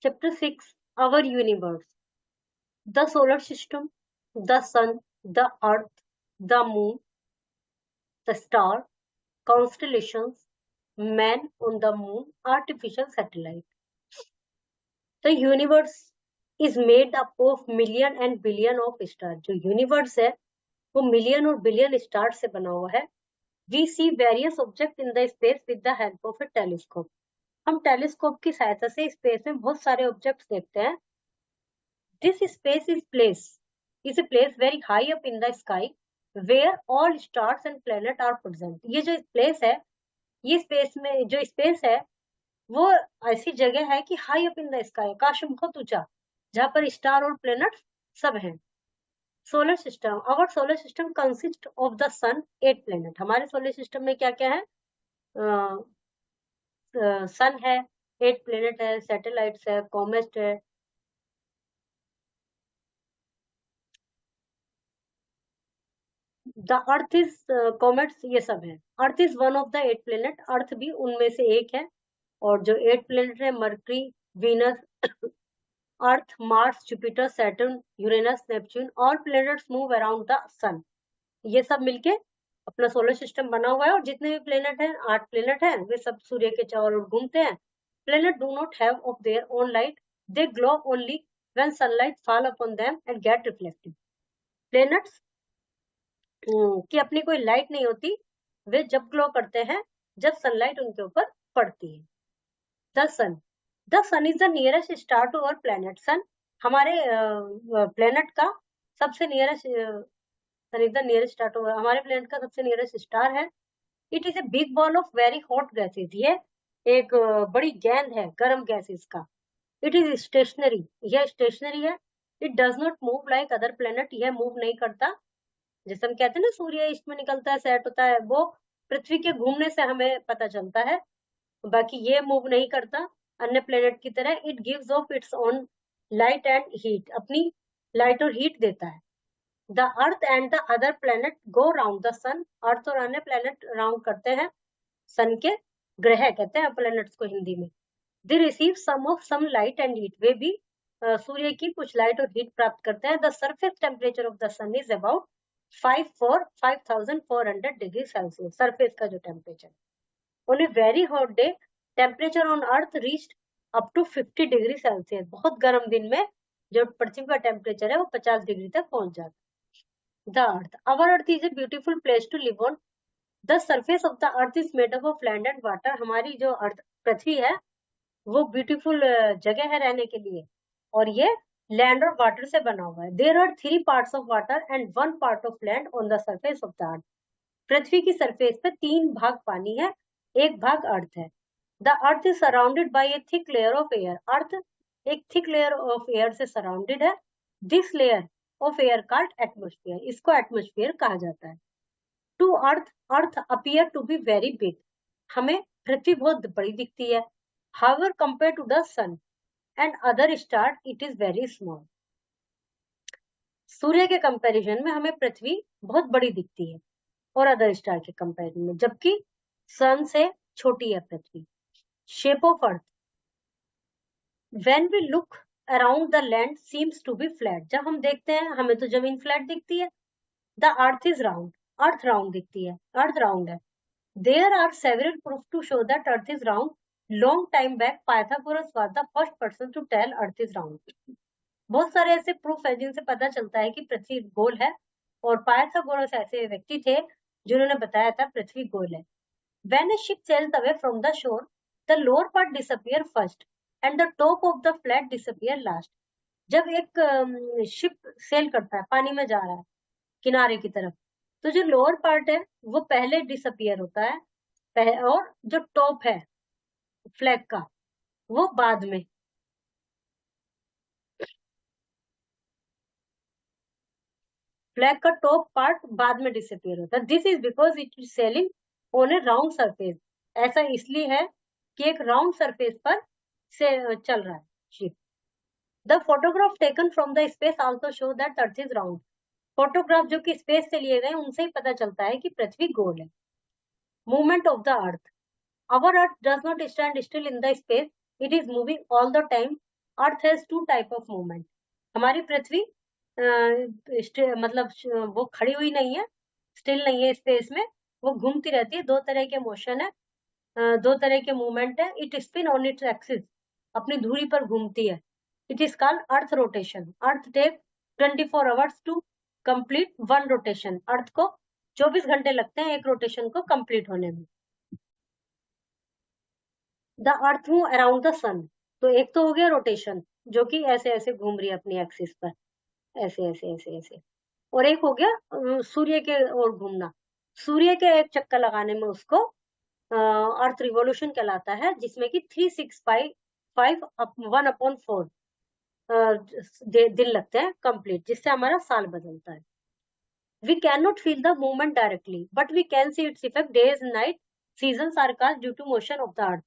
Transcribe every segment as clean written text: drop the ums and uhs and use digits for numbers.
Chapter 6, Our Universe. The solar system, the sun, the earth, the moon, the star, constellations, man on the moon, artificial satellite. The universe is made up of million and billion of stars. जो universe है वो million और billion stars से बना हुआ है. We see various objects in the space with the help of a telescope. हम telescope की सहायता से स्पेस में बहुत सारे ऑब्जेक्ट्स देखते हैं. This space is a place very high up in the sky where all stars and planets are present. ये जो place है, ये space में जो space है वो ऐसी जगह है कि high up in the sky, आकाश में बहुत ऊंचा, जहाँ पर स्टार और प्लेनेट सब हैं. Solar system. Our solar system consist of the sun 8 planet. हमारे सोलर सिस्टम में क्या क्या है? सन है, 8 प्लेनेट है, सैटेलाइट्स है, कॉमेट है. द अर्थ इज कॉमेट्स, ये सब है. Earth is one of the 8 planet. Earth भी उनमें से एक है. और जो 8 प्लेनेट है, Mercury, Venus, Earth, Mars, Jupiter, Saturn, Uranus, Neptune, all planets move around the sun. ये सब मिलके अपना सोलर सिस्टम बना हुआ है. और जितने भी प्लेनेट हैं, 8 प्लेनेट हैं, वे सब सूर्य के चारों ओर घूमते हैं. Planet do not have of their own light. They glow only when sunlight fall upon them and gate reflected. Planets की अपनी कोई लाइट नहीं होती. वे जब ग्लो करते हैं जब सनलाइट उनके ऊपर पड़ती है. The sun is the nearest star to our planet. Sun हमारे प्लेनेट का सबसे nearest, sun is the nearest star to, हमारे प्लेनेट का सबसे नियरेस्ट स्टार है. It is a big ball of very hot gases. ये एक बड़ी गेंद है गर्म गैसेज का. It is stationary. यह स्टेशनरी है. It does not move like other planet. यह मूव नहीं करता. जैसे हम कहते हैं ना, सूर्य ईस्ट में निकलता है, सेट होता है, वो पृथ्वी के घूमने से हमें पता चलता है. बाकी ये मूव नहीं करता अन्य प्लेनेट की तरह. It gives off its own light and heat. अपनी लाइट और हीट देता है. The Earth and the other planet go round the sun. Earth और अन्य प्लेनेट राउंड करते हैं सन के. ग्रह कहते हैं प्लेनेट्स को हिंदी में. They receive some light and heat. वे भी सूर्य की कुछ लाइट और हीट प्राप्त करते हैं. The surface temperature of the sun is about 5400 degree Celsius. Surface का जो temperature. On a very hot day temperature on earth reached up to 50 degree Celsius. बहुत गर्म दिन में जो पृथ्वी का टेम्परेचर है वो 50 डिग्री तक पहुंच जाता है. The earth. Our earth is a beautiful place to live on. The surface of the earth is made up of land and water. हमारी जो अर्थ पृथ्वी है वो ब्यूटीफुल जगह है रहने के लिए. और ये लैंड और वाटर से बना हुआ है. There are 3 parts of water and 1 part of land on the surface of the Earth. पृथ्वी की सरफेस पे 3 भाग पानी है, 1 भाग अर्थ है. The earth is surrounded by a thick layer of air. Earth एक थिक लेयर ऑफ एयर से सराउंडेड है. This layer of air called atmosphere. इसको एटमॉस्फेयर कहा जाता है. To Earth appear to be very big. हमें पृथ्वी बहुत बड़ी दिखती है. However compare to the sun and other star it is very small. सूर्य के कंपैरिजन में हमें पृथ्वी बहुत बड़ी दिखती है और अदर स्टार के कंपैरिजन में, जबकि सन से छोटी है पृथ्वी. Shape of Earth. When we look around the land seems to be flat. जब हम देखते हैं हमें तो जमीन फ्लैट दिखती है. The earth is round. Earth round दिखती है. अर्थ राउंड है. There are several proof to show that earth is round. Long time back Pythagoras was the first person to tell earth is round. बहुत सारे ऐसे proof है जिनसे पता चलता है कि पृथ्वी गोल है. और पाइथागोरस ऐसे व्यक्ति थे जिन्होंने बताया था पृथ्वी गोल है. When a ship sails away from the shore, the lower part disappear first and the top of the flat disappear last. जब एक शिप सेल करता है, पानी में जा रहा है किनारे की तरफ, तो जो लोअर पार्ट है वो पहले डिसअपियर होता है और जो टॉप है फ्लैग का वो बाद में. फ्लैग का टॉप पार्ट बाद में डिसअपियर होता है. This is because it is selling on A round surface. ऐसा इसलिए है कि एक राउंड सरफेस पर से चल रहा है ship. The photograph taken from the space also show that earth is round. Photograph जो कि स्पेस से लिए गए उनसे ही पता चलता है कि पृथ्वी गोल है. Movement of the earth. Our earth does not stand still in the space. It is moving all the time. Earth has two type of movement. हमारी पृथ्वी मतलब वो खड़ी हुई नहीं है, स्टिल नहीं है स्पेस में, वो घूमती रहती है। दो तरह के मोशन है, दो तरह के मूवमेंट है। It spin on its axis, अपनी धुरी पर घूमती है। It is called Earth rotation. Earth take 24 hours to complete one rotation. Earth को 24 घंटे लगते हैं एक रोटेशन को कंप्लीट होने में। The Earth move around the sun, तो एक तो हो गया रोटेशन जो कि ऐसे ऐसे घूम रही है अपनी एक्सिस पर, ऐसे ऐसे ऐसे ऐसे। और एक हो गया सूर्य के ओर घूमना। सूर्य के एक चक्कर लगाने में उसको अर्थ रिवॉल्यूशन कहलाता है, जिसमें कि 365 1/4 दिन लगते हैं कंप्लीट, जिससे हमारा साल बदलता है। We can not feel the movement directly but we can see its effect days night season are cast due to motion of the earth.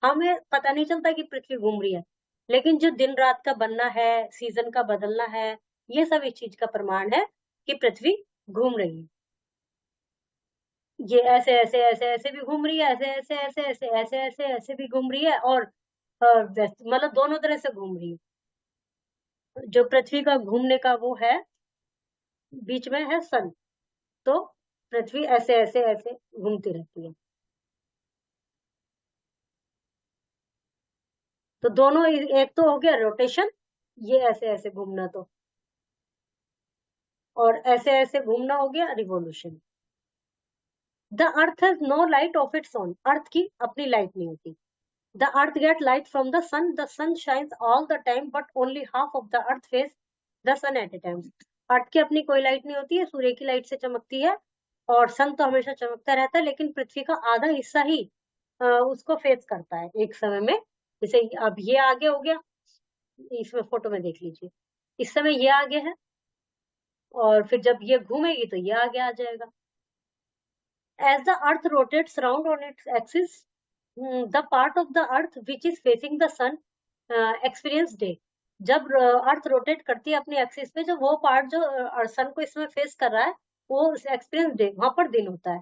हमें पता नहीं चलता कि पृथ्वी घूम रही है, लेकिन जो दिन रात का बनना है, सीजन का बदलना है, ये सब इस चीज का प्रमाण है कि पृथ्वी घूम रही है। ये ऐसे ऐसे ऐसे ऐसे भी घूम रही है, ऐसे ऐसे ऐसे ऐसे ऐसे ऐसे ऐसे भी घूम रही है, और मतलब दोनों तरह से घूम रही है। जो पृथ्वी का घूमने का वो है, बीच में है सन, तो पृथ्वी ऐसे ऐसे ऐसे घूमती रहती है। तो दोनों, एक तो हो गया रोटेशन, ये ऐसे ऐसे घूमना, तो और ऐसे ऐसे घूमना हो गया revolution. The Earth has no light of its own, Earth की अपनी लाइट नहीं होती। The Earth get light from the sun shines all the time but only half of the Earth face the sun at a time. Earth की अपनी कोई light नहीं होती है, सूर्य की लाइट से चमकती है, और सन तो हमेशा चमकता रहता है, लेकिन पृथ्वी का आधा हिस्सा ही उसको फेस करता है एक समय में। जैसे अब ये आगे हो गया, इसमें फोटो में देख लीजिए, इस समय ये आगे है, और फिर जब ये घूमेगी तो ये आगे आ जाएगा। As the earth rotates around on its axis, the part of the earth which is facing the sun experience day। जब अर्थ रोटेट करती है अपनी एक्सिस पे, जो वो पार्ट जो सन को इसमें फेस कर रहा है, वो एक्सपीरियंस डे, वहां पर दिन होता है।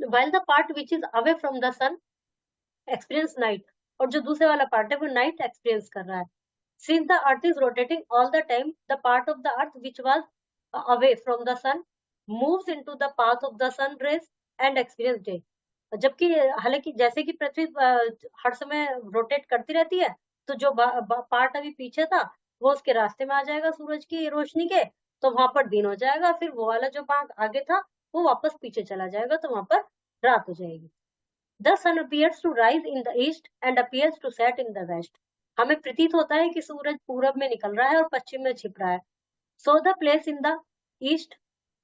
while the part which is away from the sun experience night, और जो दूसरे वाला पार्ट है वो नाइट एक्सपीरियंस कर रहा है। since the earth is rotating all the time, the part of the earth which was away from the sun moves into the path of the sun rays and experience day। जबकि हालांकि जैसे कि पृथ्वी हर समय rotate करती रहती है, तो जो पार्ट अभी पीछे था वो उसके रास्ते में आ जाएगा सूरज की रोशनी के, तो वहां पर दिन हो जाएगा। फिर वो वाला जो भाग आगे था वो वापस पीछे चला जाएगा, तो वहां पर रात हो जाएगी। The sun appears to rise in the east and appears to set in the west. हमें प्रतीत होता है कि सूरज पूरब में निकल रहा है और पश्चिम में छिप रहा है। So the place in the east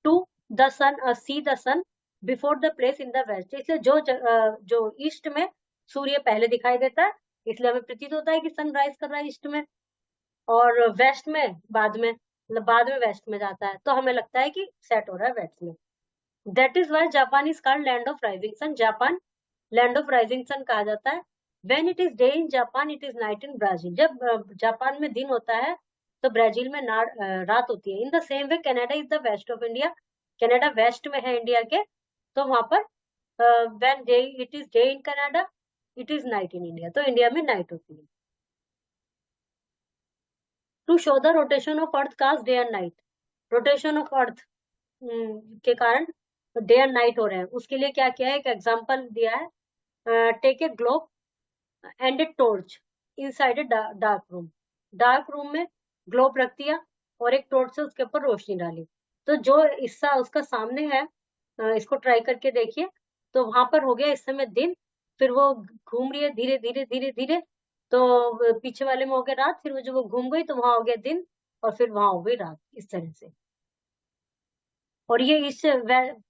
to the sun see the sun before the place in the west. इसलिए जो ईस्ट में सूर्य पहले दिखाई देता है, इसलिए हमें प्रतीत होता है कि सन राइज कर रहा है ईस्ट में, और वेस्ट में बाद में, मतलब बाद में वेस्ट में जाता है, तो हमें लगता है कि सेट हो रहा है वेस्ट में। That is why Japan is called land of rising sun. Japan land of rising sun कहा जाता है। When it is day in Japan, it is night in Brazil. जब जापान में दिन होता है तो ब्राजील में रात होती है। In the same way Canada is the west of India. Canada west में है इंडिया के, तो वहां पर when day it is day in Canada, it is night in India, तो इंडिया में नाइट होती है। To show the rotation of earth cast day and night. Rotation of earth के कारण डे एंड नाइट हो रहे हैं, उसके लिए क्या किया है, एक एग्जाम्पल दिया है। Take a globe and a torch inside a dark room. Dark room में ग्लोब रख दिया और एक टॉर्च से उसके ऊपर रोशनी डाली, तो जो हिस्सा उसका सामने है, इसको ट्राई करके देखिए, तो वहां पर हो गया इस समय दिन, फिर वो घूम रही है धीरे धीरे धीरे धीरे, तो पीछे वाले में हो गया रात, फिर वो जो वो घूम गई तो वहां हो गया दिन, और फिर वहां हो गई रात, इस तरह से। और ये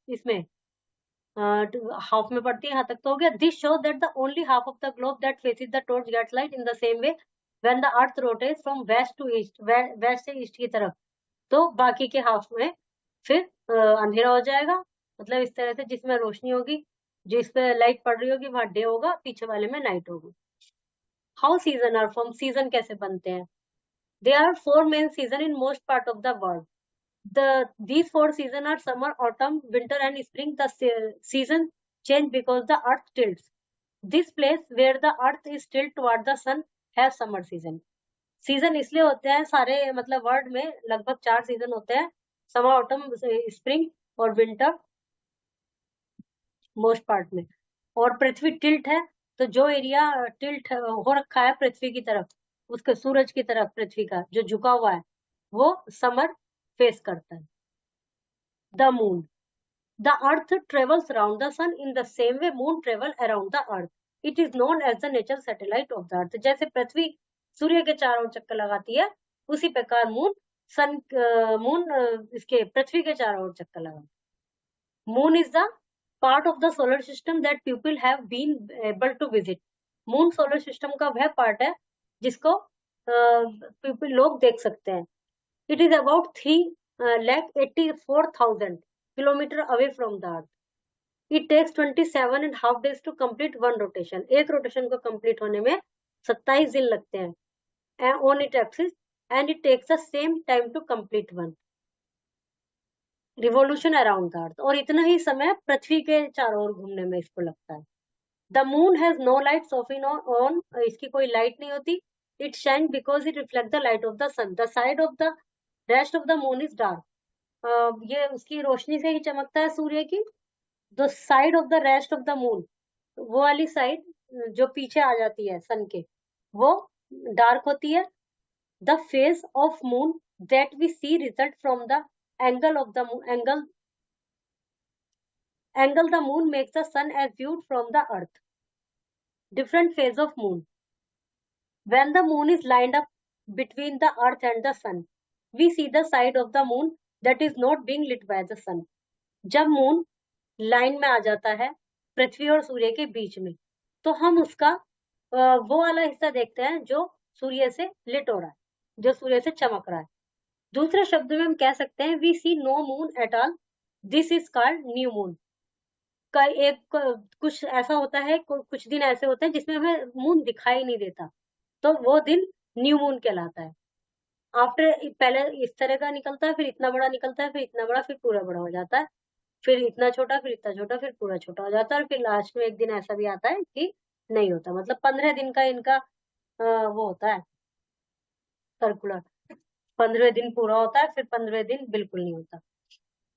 इसमें हाफ में पड़ती है, यहाँ तक तो हो गया। This show that the only half of the globe that faces the torch gets light in the same way when the earth rotates from west to east, west से ईस्ट की तरफ, तो बाकी के हाफ में फिर अंधेरा हो जाएगा। मतलब इस तरह से जिसमें रोशनी होगी, जिस पे लाइट पड़ रही होगी वहां डे होगा, पीछे वाले में नाइट होगी। How season are form, season कैसे बनते हैं। They are 4 main season in most part of the world. These 4 seasons are summer, autumn, winter, and spring. The season change because the earth tilts. This place where the earth is tilt toward the sun है summer season. Season इसलिए होते हैं सारे मतलब world में लगभग 4 season होते हैं, समर, ऑटम, स्प्रिंग और विंटर मोस्ट पार्ट में। और पृथ्वी टिल्ट है, तो जो एरिया टिल्ट हो रखा है पृथ्वी की तरफ, उसके सूरज की तरफ पृथ्वी का जो झुका हुआ है, वो समर फेस करता है। The moon, the earth travels around the sun in the same way moon travel around the earth. It is known as the natural satellite of the earth. जैसे पृथ्वी सूर्य के चारों चक्कर लगाती है, उसी प्रकार मून इसके पृथ्वी के चारों ओर चक्कर लगाती है। Moon is the part of the solar system that people have been able to visit. Moon solar system का वह पार्ट है जिसको पीपल लोग देख सकते हैं। It is about 3,84,000 kilometre away from the earth. It takes 27.5 days to complete one rotation. एक rotation को कंप्लीट होने में 27 दिन लगते हैं on its axis, and it takes the same time to complete one revolution around the earth. और इतना ही समय पृथ्वी के चारों ओर घूमने में इसको लगता है। The moon has no light shining on, इसकी कोई लाइट नहीं होती। It shines because it reflects the light of the sun. The side of the rest of the moon is dark. ये उसकी रोशनी से ही चमकता है सूर्य की। The side of the rest of the moon, वो वाली साइड जो पीछे आ जाती है सन के, वो डार्क होती है। The face of moon that we see result from the angle of the moon, angle the moon makes the sun as viewed from the Earth. Different phase of moon, when the moon is lined up between the Earth and the sun, we see the side of the moon that is not being lit by the sun. जब moon line में आ जाता है पृथ्वी और सूर्य के बीच में, तो हम उसका वो वाला हिस्सा देखते हैं जो सूर्य से लिट हो रहा है, जो सूर्य से चमक रहा है। दूसरे शब्द में हम कह सकते हैं we see no moon at all, this is called new moon. का एक कुछ ऐसा होता है, कुछ दिन ऐसे होते हैं जिसमें हमें मून दिखाई नहीं देता, तो वो दिन न्यू मून कहलाता है। आफ्टर पहले इस तरह का निकलता है, फिर इतना बड़ा निकलता है, फिर इतना बड़ा, फिर पूरा बड़ा हो जाता है, फिर इतना छोटा, फिर इतना छोटा, फिर पूरा छोटा हो जाता है, और फिर लास्ट में एक दिन ऐसा भी आता है कि नहीं होता। मतलब 15 दिन का इनका वो होता है सर्कुलर। 15 दिन पूरा होता है, फिर 15 दिन बिल्कुल नहीं होता।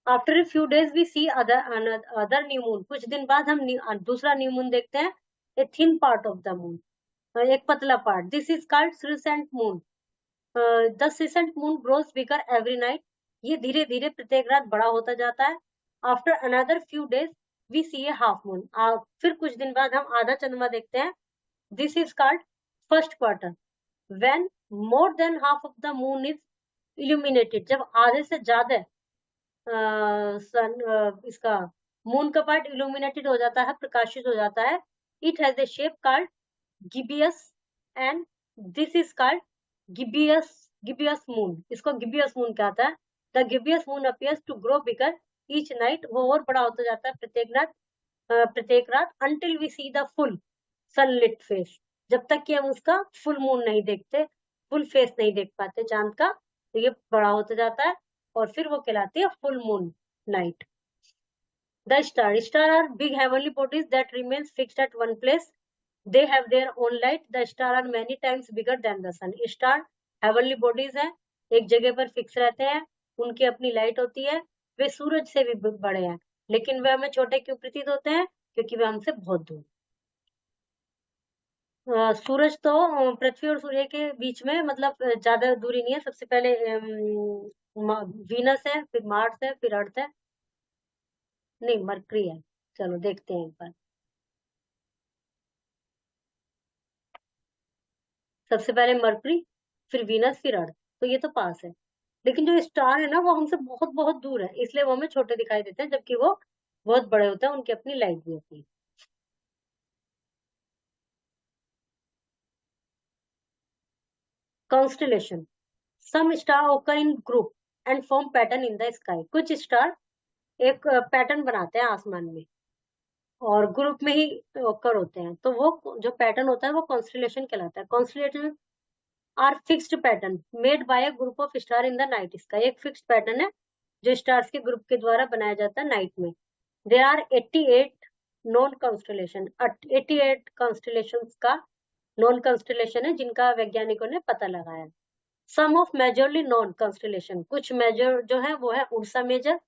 After a few days we see other new moon, कुछ दिन बाद हम दूसरा न्यू मून देखते हैं। A thin part of the moon, एक पतला part, this is called crescent moon. The crescent moon grows bigger every night, ये धीरे धीरे प्रत्येक रात बड़ा होता जाता है। After another few days we see a half moon, फिर कुछ दिन बाद हम आधा चंद्रमा देखते हैं। This is called first quarter, when more than half of the moon is illuminated, जब आधे से ज्यादा इसका मून का पार्ट इल्यूमिनेटेड हो जाता है, प्रकाशित हो जाता है। It has a shape called gibbous, and this is called gibbous moon. इसको गिबियस मून कहता है। The gibbous moon appears to grow bigger each night, वो और बड़ा होता जाता है प्रत्येक रात until we see the full sunlit face, जब तक कि हम उसका फुल मून नहीं देखते, फुल फेस नहीं देख पाते चांद का, तो ये बड़ा होता जाता है, और फिर वो कहलाती है full moon night. The star are big heavenly bodies that remains fixed at one place, they have their own light. The star are many times bigger than the sun. Star heavenly bodies है, एक जगह पर fix रहते हैं, उनकी अपनी light होती है, वे सूरज से भी बड़े हैं, लेकिन वे हमें छोटे क्यों प्रतीत होते हैं? क्योंकि वे हमसे बहुत दूर। सूरज तो पृथ्वी और सूर्य के बीच में मतलब ज्यादा दूरी नहीं है। सबसे पहले वीनस है, फिर मार्स है, फिर अर्थ है, नहीं मरकरी है। चलो देखते हैं एक बार। सबसे पहले मरकरी, फिर वीनस, फिर अर्थ, तो ये तो पास है। लेकिन जो स्टार है ना, वो हमसे बहुत बहुत दूर है, इसलिए वो हमें छोटे दिखाई देते हैं, जबकि वो बहुत बड़े होते हैं, उनकी अपनी लाइट भी होती है। Constellation, some star occur in group and form pattern in the sky. कुछ स्टार एक पैटर्न बनाते हैं आसमान में और ग्रुप में ही occur होते हैं, तो वो जो पैटर्न होता है वो कॉन्स्टलेशन कहलाता है। Constellation are fixed pattern made by a group of star in the night sky, एक फिक्स्ड पैटर्न है जो स्टार्स के ग्रुप के द्वारा बनाया जाता है नाइट में। There are 88 known constellation, 88 constellations का नॉन कंस्टलेशन है जिनका वैज्ञानिकों ने पता लगाया। Some of majorly known constellation, कुछ मेजर जो है वो है Ursa Major,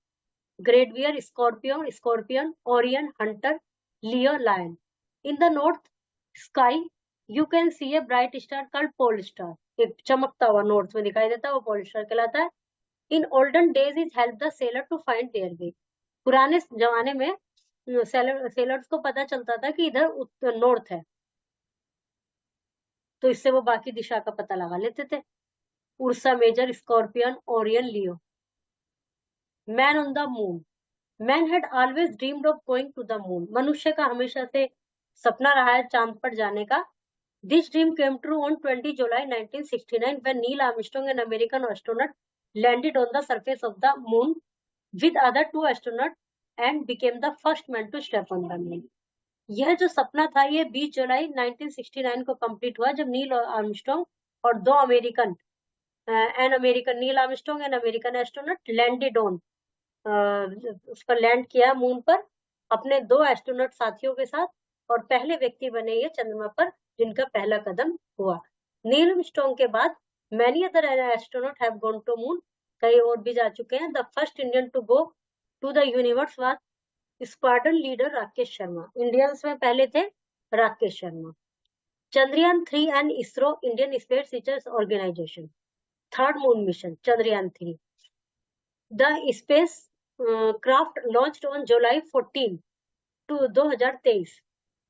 great bear, Scorpion, Orion, hunter, Leo, lion. In the north sky you can see a bright star called pole star, एक चमकता हुआ नॉर्थ में दिखाई देता है वो पोल स्टार कहलाता है। In olden days is help the sailor to find their way, पुराने जमाने में सेलर्स को पता चलता था कि इधर नॉर्थ है, तो इससे वो बाकी दिशा का पता लगा लेते थे। Ursa Major, Scorpion, Orion, Leo. Man on the moon, man had always dreamed of going to the moon, मनुष्य का हमेशा से सपना रहा है चांद पर जाने का। This dream came true on 20 July 1969 when Neil Armstrong, an American astronaut, landed on the surface of the moon with other two astronauts and became the first man to step on the moon. यह जो सपना था ये 20 जुलाई 1969 को complete हुआ जब Neil Armstrong और दो American Neil Armstrong and American astronaut landed on, उस पर लैंड किया मून पर अपने दो एस्ट्रोनॉट साथियों के साथ, और पहले व्यक्ति बने ये चंद्रमा पर जिनका पहला कदम हुआ। नील आर्मस्ट्रॉन्ग के बाद many other astronaut have gone to moon, कई और भी जा चुके हैं। The first Indian to go to the universe was squadron leader Rakesh Sharma, Indians में पहले थे Rakesh Sharma. Chandrayaan 3 and ISRO, Indian Space Research Organisation, third moon mission Chandrayaan 3। The spacecraft launched on July 14 2023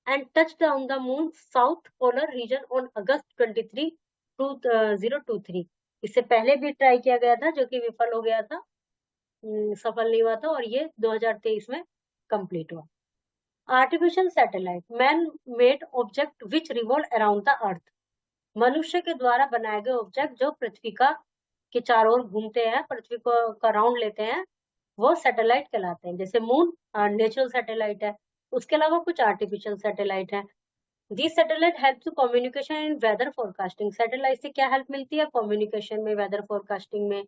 and touched on the moon's south polar region on August 23, 2023। इससे पहले भी try किया गया था जो कि विफल हो गया था, सफल नहीं हुआ था, और ये 2023 में कंप्लीट हुआ। Artificial satellite, man made object which revolve around the earth, मनुष्य के द्वारा बनाए गए ऑब्जेक्ट जो पृथ्वी का के चारों ओर घूमते हैं, पृथ्वी को का राउंड लेते हैं, वो सैटेलाइट कहलाते हैं। जैसे मून नेचुरल सैटेलाइट है, उसके अलावा कुछ आर्टिफिशियल सैटेलाइट है। This satellite help to communication in weather forecasting, satellite से क्या हेल्प मिलती है? कम्युनिकेशन में, वेदर फोरकास्टिंग में।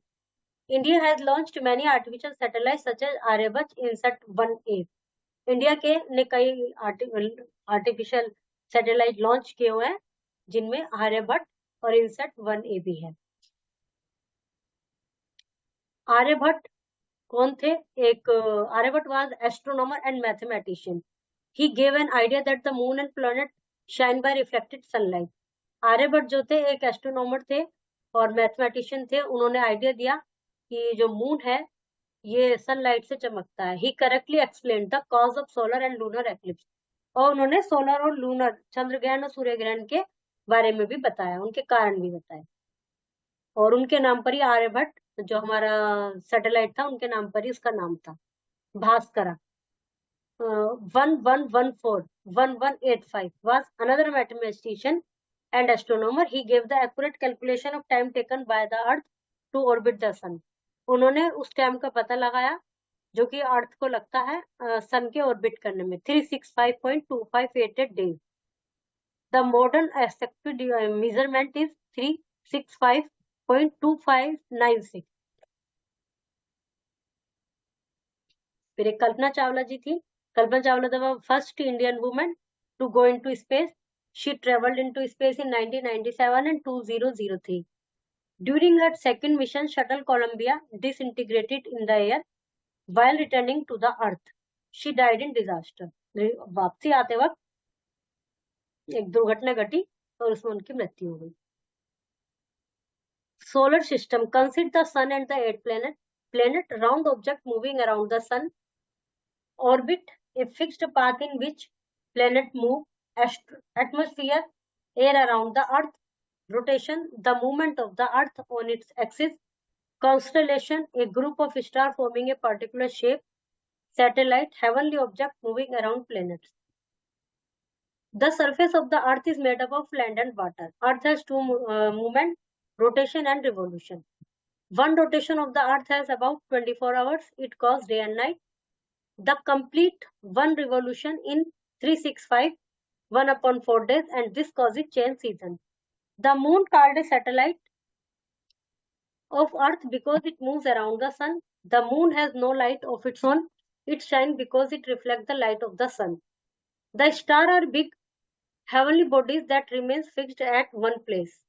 India has launched many artificial satellite such as Aryabhata, INSAT 1A, India के ने कई आर्टिफिशियल सैटेलाइट लॉन्च किए हुए हैं जिनमें आर्यभट्ट और इनसैट 1A भी है। आर्यभट्ट कौन थे? एक Aryabhata was astronomer and mathematician. He gave an idea that the moon and planet shine by reflected sunlight. Aryabhata जो थे एक एस्ट्रोनॉमर थे और मैथमेटिशियन थे, उन्होंने आइडिया दिया कि जो मून है ये सनलाइट से चमकता है। He correctly explain the cause of solar and lunar eclipse, और उन्होंने सोलर और लूनर चंद्र ग्रहण और सूर्य ग्रहण के बारे में भी बताया, उनके कारण भी बताए। और उनके नाम पर ही आर्यभट्ट जो हमारा सैटेलाइट था उनके नाम पर ही उसका नाम था। Bhaskara 1114-1185 was another mathematician and astronomer. He gave the accurate calculation of time taken by the earth to orbit the sun. उन्होंने उस टाइम का पता लगाया जो कि अर्थ को लगता है सन के ऑर्बिट करने में, 365.2588 days. The modern accepted measurement is 365.2596. फिर एक कल्पना चावला जी थी। Kalpana Chawla the first Indian women to go into space. She travelled into space in 1997 and 2003. During her second mission, shuttle Columbia disintegrated in the air while returning to the Earth. She died in disaster. वापसी आते वक्त एक दुर्घटना घटी और उसमें उनकी मृत्यु हो गई। Solar system consists the sun and the 8 planet round object moving around the sun. Orbit a fixed path in which planet move. Atmosphere, air around the earth. Rotation, the movement of the earth on its axis. Constellation, a group of stars forming a particular shape. Satellite, heavenly object moving around planets. The surface of the earth is made up of land and water. Earth has two movement, rotation and revolution. One rotation of the earth has about 24 hours. It goes day and night. The complete one revolution in 365, 1/4 days, and this causes change season. The moon called a satellite of earth because it moves around the sun. The moon has no light of its own. It shines because it reflects the light of the sun. The stars are big, heavenly bodies that remains fixed at one place.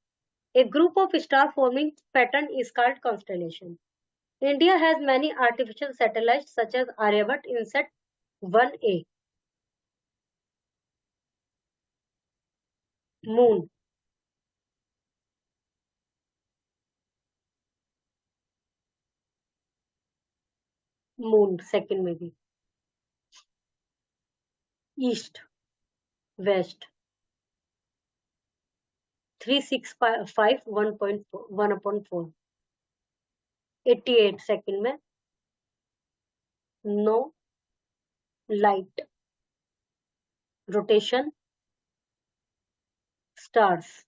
A group of star forming pattern is called constellation. India has many artificial satellites such as Aryabhat Inset 1A, Moon, Moon second maybe, East, West, 365 1.4 1 upon 4, 88 second में, no light, rotation, stars.